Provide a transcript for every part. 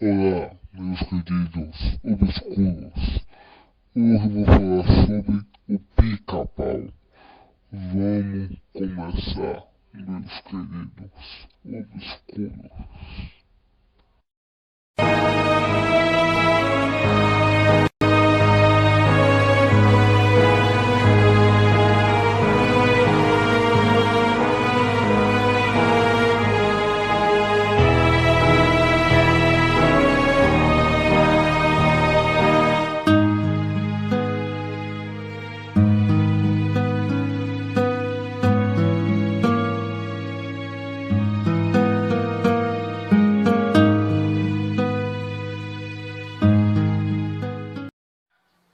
Olá, meus queridos obscuros. Hoje vou falar sobre o pica-pau. Vamos começar, meus queridos obscuros.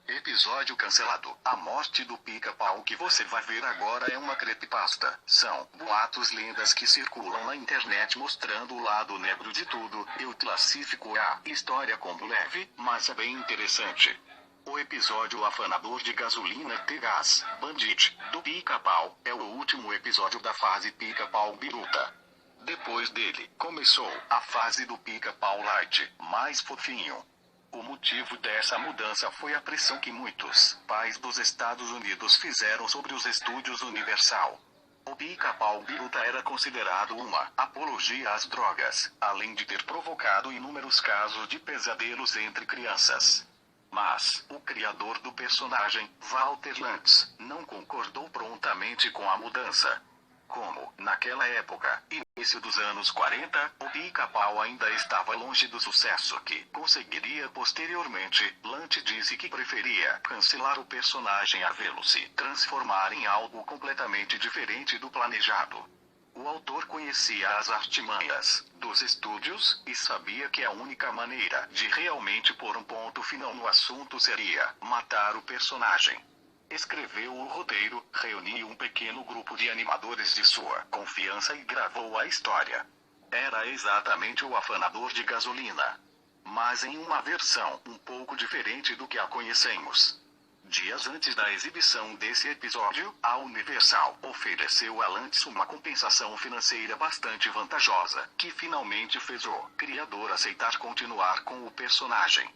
Episódio cancelado. A morte do pica-pau que você vai ver agora é uma creepypasta. São boatos, lendas que circulam na internet mostrando o lado negro de tudo. Eu classifico a história como leve, mas é bem interessante. O episódio Afanador de Gasolina T-Gás, Bandit, do pica-pau, é o último episódio da fase pica-pau biruta. Depois dele, começou a fase do pica-pau light, mais fofinho. O motivo dessa mudança foi a pressão que muitos pais dos Estados Unidos fizeram sobre os estúdios Universal. O pica-pau biruta era considerado uma apologia às drogas, além de ter provocado inúmeros casos de pesadelos entre crianças. Mas, o criador do personagem, Walter Lantz, não concordou prontamente com a mudança. Como, naquela época, início dos anos 40, o pica-pau ainda estava longe do sucesso que conseguiria posteriormente, Lantz disse que preferia cancelar o personagem a vê-lo se transformar em algo completamente diferente do planejado. O autor conhecia as artimanhas dos estúdios e sabia que a única maneira de realmente pôr um ponto final no assunto seria matar o personagem. Escreveu o roteiro, reuniu um pequeno grupo de animadores de sua confiança e gravou a história. Era exatamente o Afanador de Gasolina, mas em uma versão um pouco diferente do que a conhecemos. Dias antes da exibição desse episódio, a Universal ofereceu a Lantz uma compensação financeira bastante vantajosa, que finalmente fez o criador aceitar continuar com o personagem.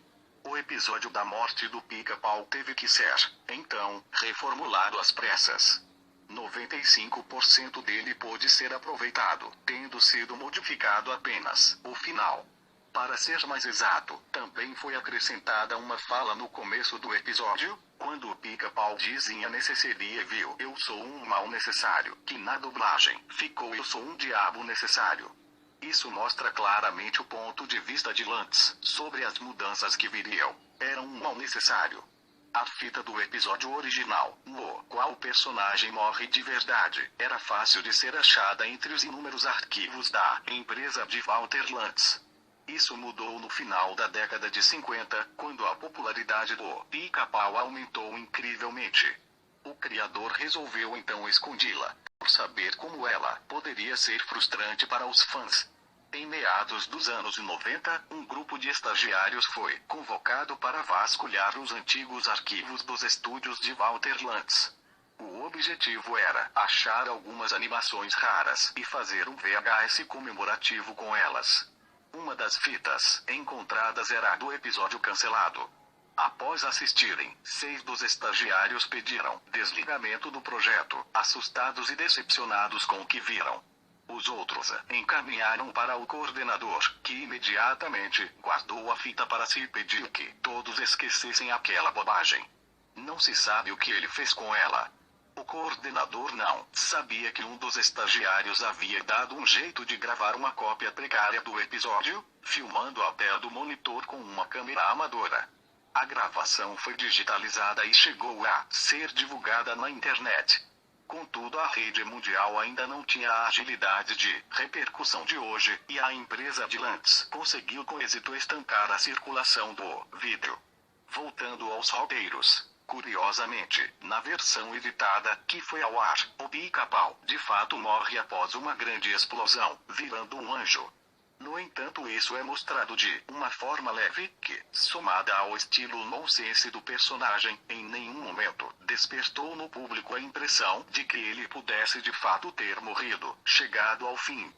O episódio da morte do pica-pau teve que ser, então, reformulado às pressas. 95% dele pôde ser aproveitado, tendo sido modificado apenas o final. Para ser mais exato, também foi acrescentada uma fala no começo do episódio, quando o pica-pau diz em A Necesseria viu "Eu sou um mal necessário", que na dublagem ficou "Eu sou um diabo necessário". Isso mostra claramente o ponto de vista de Lantz sobre as mudanças que viriam. Era um mal necessário. A fita do episódio original, no qual o personagem morre de verdade, era fácil de ser achada entre os inúmeros arquivos da empresa de Walter Lantz. Isso mudou no final da década de 50, quando a popularidade do pica-pau aumentou incrivelmente. O criador resolveu então escondê-la, por saber como ela poderia ser frustrante para os fãs. Em meados dos anos 90, um grupo de estagiários foi convocado para vasculhar os antigos arquivos dos estúdios de Walter Lantz. O objetivo era achar algumas animações raras e fazer um VHS comemorativo com elas. Uma das fitas encontradas era a do episódio cancelado. Após assistirem, 6 dos estagiários pediram desligamento do projeto, assustados e decepcionados com o que viram. Os outros encaminharam para o coordenador, que imediatamente guardou a fita para se pedir que todos esquecessem aquela bobagem. Não se sabe o que ele fez com ela. O coordenador não sabia que um dos estagiários havia dado um jeito de gravar uma cópia precária do episódio, filmando a tela do monitor com uma câmera amadora. A gravação foi digitalizada e chegou a ser divulgada na internet. Contudo, a rede mundial ainda não tinha a agilidade de repercussão de hoje, e a empresa de Lantz conseguiu com êxito estancar a circulação do vídeo. Voltando aos roteiros. Curiosamente, na versão editada, que foi ao ar, o pica-pau, de fato morre após uma grande explosão, virando um anjo. No entanto, isso é mostrado de uma forma leve, que, somada ao estilo nonsense do personagem, em nenhum momento despertou no público a impressão de que ele pudesse de fato ter morrido, chegado ao fim.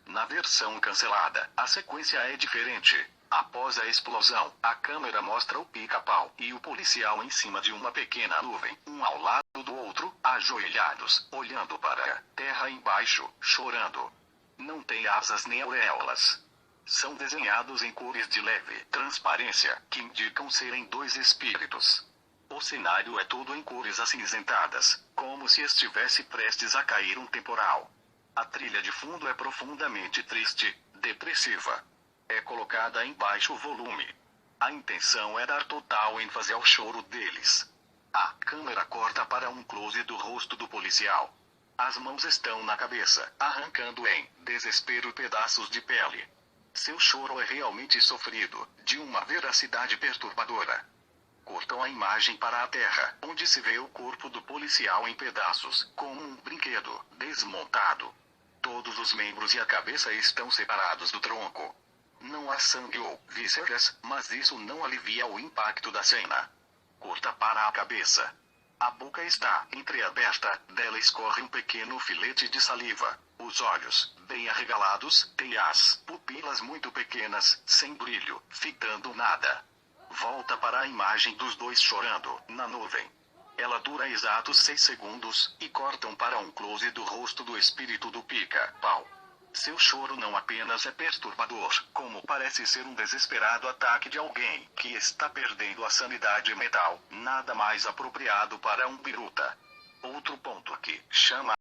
Na versão cancelada, a sequência é diferente. Após Após a explosão, a câmera mostra o pica-pau e o policial em cima de uma pequena nuvem, um ao lado do outro, ajoelhados, olhando para a terra embaixo, chorando. Não tem asas nem auréolas. São desenhados em cores de leve transparência, que indicam serem dois espíritos. O cenário é todo em cores acinzentadas, como se estivesse prestes a cair um temporal. A trilha de fundo é profundamente triste, depressiva. É colocada em baixo volume. A intenção é dar total ênfase ao choro deles. A câmera corta para um close do rosto do policial. As mãos estão na cabeça, arrancando em desespero pedaços de pele. Seu choro é realmente sofrido, de uma veracidade perturbadora. Cortam a imagem para a terra, onde se vê o corpo do policial em pedaços, como um brinquedo, desmontado. Todos os membros e a cabeça estão separados do tronco. Não há sangue ou vísceras, mas isso não alivia o impacto da cena. Corta para a cabeça. A boca está entreaberta, dela escorre um pequeno filete de saliva. Os olhos, bem arregalados, têm as pupilas muito pequenas, sem brilho, fitando nada. Volta para a imagem dos dois chorando, na nuvem. Ela dura exatos 6 segundos, e cortam para um close do rosto do espírito do pica-pau. Seu choro não apenas é perturbador, como parece ser um desesperado ataque de alguém que está perdendo a sanidade mental, nada mais apropriado para um biruta. Outro ponto que chama